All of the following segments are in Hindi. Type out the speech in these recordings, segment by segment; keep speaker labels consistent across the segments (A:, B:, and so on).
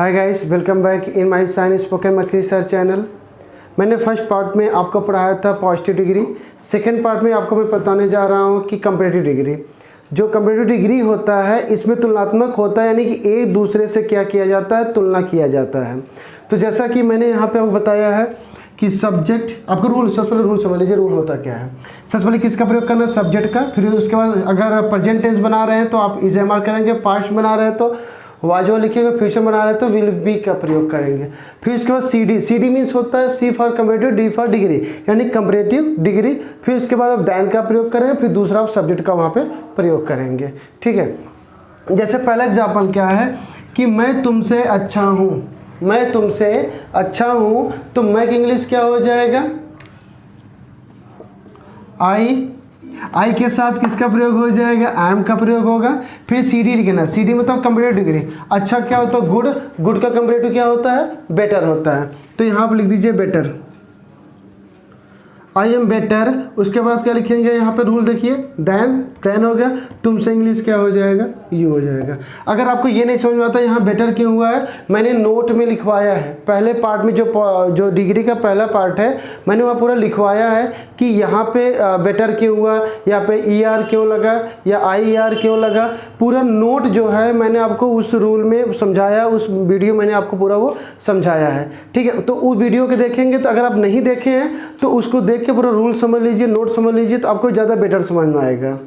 A: Hi guys, welcome back in my science spoken मछली सर चैनल। मैंने फर्स्ट पार्ट में आपको पढ़ाया था पॉजिटिव डिग्री। सेकंड पार्ट में आपको मैं बताने जा रहा हूँ कि कंपैरेटिव डिग्री। जो कंपैरेटिव डिग्री होता है इसमें तुलनात्मक होता है, यानी कि एक दूसरे से क्या किया जाता है, तुलना किया जाता है। तो जैसा कि मैंने यहाँ पे आपको बताया है कि सब्जेक्ट, आपको रूल, सबसे पहले रूल समझ लीजिए। रूल होता क्या है, सबसे पहले किसका प्रयोग करना है, सब्जेक्ट का। फिर उसके बाद अगर प्रेजेंट टेंस बना रहे हैं तो आप इज एम आर करेंगे, पास्ट बना रहे हैं तो वाज लिखिएगा, फ्यूचर बना रहे हैं तो विल बी का प्रयोग करेंगे। फिर उसके बाद C D, C D means होता है C for comparative, D for degree, यानी कंपैरेटिव डिग्री। फिर उसके बाद आप दैन का प्रयोग करेंगे, फिर दूसरा आप सब्जेक्ट का वहाँ पे प्रयोग करेंगे। ठीक है, जैसे पहला एग्जाम्पल क्या है कि मैं तुमसे अच्छा हूँ, मैं तुमसे अच्छा हूँ, तो मैं की इंग्लिश क्या हो जाएगा, आई के साथ किसका प्रयोग हो जाएगा, एम का प्रयोग होगा। फिर सी डी लिखना, सी डी मतलब कंपैरेटिव डिग्री। अच्छा क्या होता है, गुड, गुड का कंपैरेटिव क्या होता है, बेटर होता है। तो यहाँ पर लिख दीजिए बेटर, आई एम बेटर। उसके बाद क्या लिखेंगे, यहाँ पे रूल देखिए, देन हो गया, तुमसे इंग्लिश क्या हो जाएगा, यू हो जाएगा। अगर आपको ये नहीं समझ में आता यहाँ बेटर क्यों हुआ है, मैंने नोट में लिखवाया है। पहले पार्ट में जो डिग्री का पहला पार्ट है मैंने वहाँ पूरा लिखवाया है कि यहाँ पे बेटर क्यों हुआ, यहाँ पे ई आर क्यों लगा या आई आर क्यों लगा। पूरा नोट जो है मैंने आपको उस रूल में समझाया, उस वीडियो मैंने आपको पूरा वो समझाया है। ठीक है, तो उस वीडियो के देखेंगे तो अगर आप नहीं देखे हैं तो उसको देख के पूरा रूल समझ लीजिए, नोट समझ लीजिए, तो आपको ज़्यादा बेटर समझ में आएगा।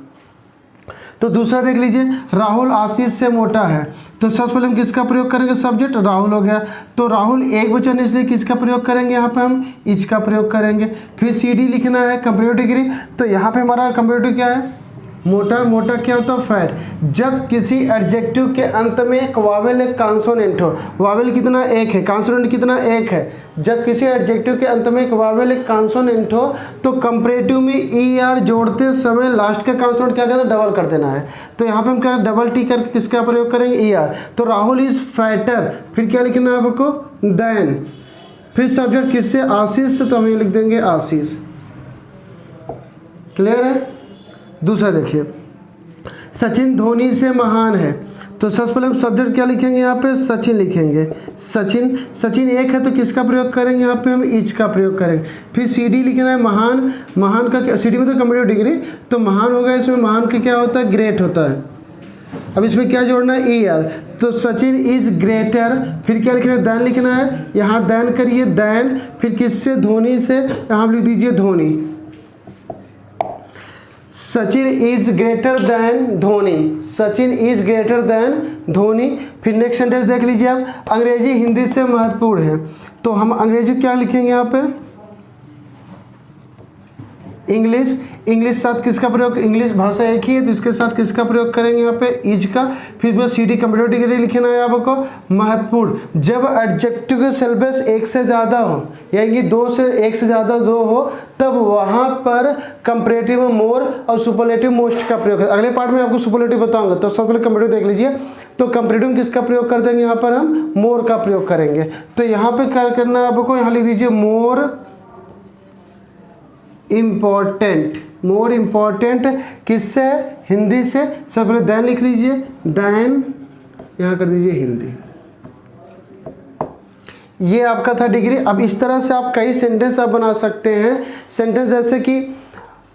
A: तो दूसरा देख लीजिए, राहुल आशीष से मोटा है। तो सबसे पहले हम किसका प्रयोग करेंगे, सब्जेक्ट राहुल हो गया। तो राहुल एक वचन है इसलिए किसका प्रयोग करेंगे, यहाँ पे हम इज का प्रयोग करेंगे। फिर सी डी लिखना है, कंपैरेटिव डिग्री। तो यहाँ पे हमारा कंपैरेटिव क्या है, मोटा, मोटा क्या होता है, फैट। जब किसी एडजेक्टिव के अंत में एक वावेल एक कॉन्सोनेंट हो, वावेल कितना, एक है, कॉन्सोनेंट कितना, एक है। जब किसी एडजेक्टिव के अंत में एक वावेल एक कॉन्सोनेंट हो तो कंपैरेटिव में ई आर जोड़ते समय लास्ट का कॉन्सोनेंट क्या करना है, डबल कर देना है। तो यहाँ पे हम क्या डबल टी करके किसका प्रयोग करेंगे, ई आर। तो राहुल इज फैटर, फिर क्या लिखना है आपको, देन। फिर सब्जेक्ट किससे, आशीष से, तो हम ये लिख देंगे आशीष। क्लियर है। दूसरा देखिए, सचिन धोनी से महान है। तो सबसे पहले हम सब्जेक्ट क्या लिखेंगे, यहाँ पे सचिन लिखेंगे, सचिन। सचिन एक है तो किसका प्रयोग करेंगे, यहाँ पे हम इज का प्रयोग करेंगे। फिर सी डी लिखना है, महान, महान का क्या, सी डी में तो कंपैरेटिव डिग्री, तो महान होगा, इसमें महान का क्या होता है, ग्रेट होता है। अब इसमें क्या जोड़ना है, ई आर। तो सचिन इज ग्रेटर। फिर क्या लिखना है, दैन लिखना है, यहाँ दैन करिए, दैन। फिर किससे, धोनी से, यहाँ लिख दीजिए Dhoni. Sachin is greater than Dhoni, Sachin is greater than Dhoni. फिर नेक्स्ट सेंटेंस देख लीजिए आप, अंग्रेजी हिंदी से महत्वपूर्ण है। तो हम अंग्रेजी क्या लिखेंगे यहाँ पर, इंग्लिश। इंग्लिश साथ किसका प्रयोग, इंग्लिश भाषा एक ही है तो इसके साथ किसका प्रयोग करेंगे, यहाँ पे इज का। फिर वो सी डी कंपैरेटिव डिग्री लिखना है आपको, महत्वपूर्ण। जब एडजेक्टिव के सिलेबस एक से ज़्यादा हो, यानी दो से, एक से ज़्यादा दो हो, तब वहाँ पर कंपैरेटिव मोर और सुपरलेटिव मोस्ट का प्रयोग है। अगले पार्ट में आपको सुपरलेटिव बताऊंगा। तो सबसे पहले कंपैरेटिव देख लीजिए। तो कंपैरेटिव किसका प्रयोग कर देंगे, यहाँ पर हम मोर का प्रयोग करेंगे। तो यहाँ पर क्या करना है आपको, यहाँ लिख दीजिए मोर इम्पॉर्टेंट, मोर इम्पॉर्टेंट किससे, हिंदी से। सबसे पहले दैन लिख लीजिए, दैन, यहाँ कर दीजिए हिंदी। ये आपका था डिग्री। अब इस तरह से आप कई सेंटेंस आप बना सकते हैं। सेंटेंस जैसे कि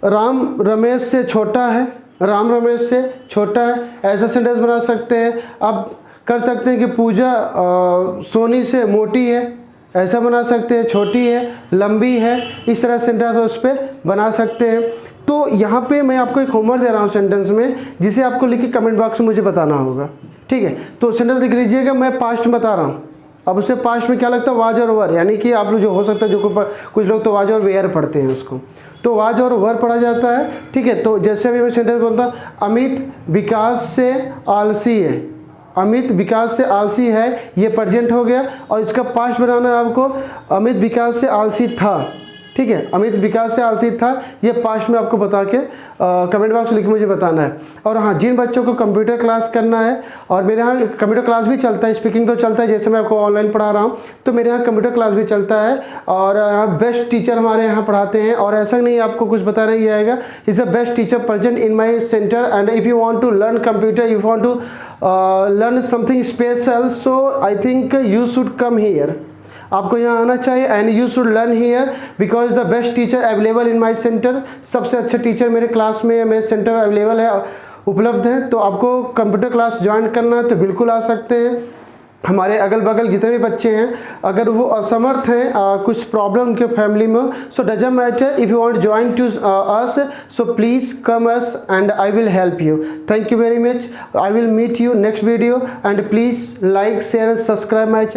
A: राम रमेश से छोटा है, राम रमेश से छोटा है, ऐसा सेंटेंस बना सकते हैं। आप कर सकते हैं कि पूजा सोनी से मोटी है, ऐसा बना सकते हैं, छोटी है, लंबी है, इस तरह सेंटेंस उस पर बना सकते हैं। तो यहाँ पे मैं आपको एक होमवर्क दे रहा हूँ सेंटेंस में, जिसे आपको लिख के कमेंट बॉक्स में मुझे बताना होगा। ठीक है, तो सेंटेंस लिख लीजिएगा, मैं पास्ट में बता रहा हूँ। अब उसे पास्ट में क्या लगता है, वाज और वर, यानी कि आप लोग जो हो सकता है, जो कुछ लोग तो वाज और वेयर पढ़ते हैं उसको, तो वाज और वर पढ़ा जाता है। ठीक है, तो जैसे अभी मैं सेंटेंस बोलता, अमित विकास से आलसी है, अमित विकास से आलसी है, ये प्रेजेंट हो गया। और इसका पास्ट बनाना है आपको, अमित विकास से आलसी था। ठीक है, अमित विकास से आलसी था, ये पास्ट में आपको बता के कमेंट बॉक्स लिख के मुझे बताना है। और हाँ, जिन बच्चों को कंप्यूटर क्लास करना है, और मेरे यहाँ कंप्यूटर क्लास भी चलता है, स्पीकिंग तो चलता है, जैसे मैं आपको ऑनलाइन पढ़ा रहा हूँ, तो मेरे यहाँ कंप्यूटर क्लास भी चलता है। और बेस्ट टीचर हमारे यहाँ पढ़ाते हैं, और ऐसा नहीं आपको कुछ बता नहीं जाएगा, is the best teacher present in my centre. And if you want to learn computer, you want to learn something special, so I think you should come here, आपको यहाँ आना चाहिए। And you should learn here because the best teacher available in my centre, सबसे अच्छे टीचर मेरे क्लास में, मेरे सेंटर में अवेलेबल है, उपलब्ध है। तो आपको कंप्यूटर क्लास ज्वाइन करना है तो बिल्कुल आ सकते हैं। हमारे अगल बगल जितने भी बच्चे हैं, अगर वो असमर्थ हैं, कुछ प्रॉब्लम उनके फैमिली में, so doesn't matter, if you want join to us, so please come us and I will help you. Thank you very much, I will meet you next video, and please like share and subscribe my channel.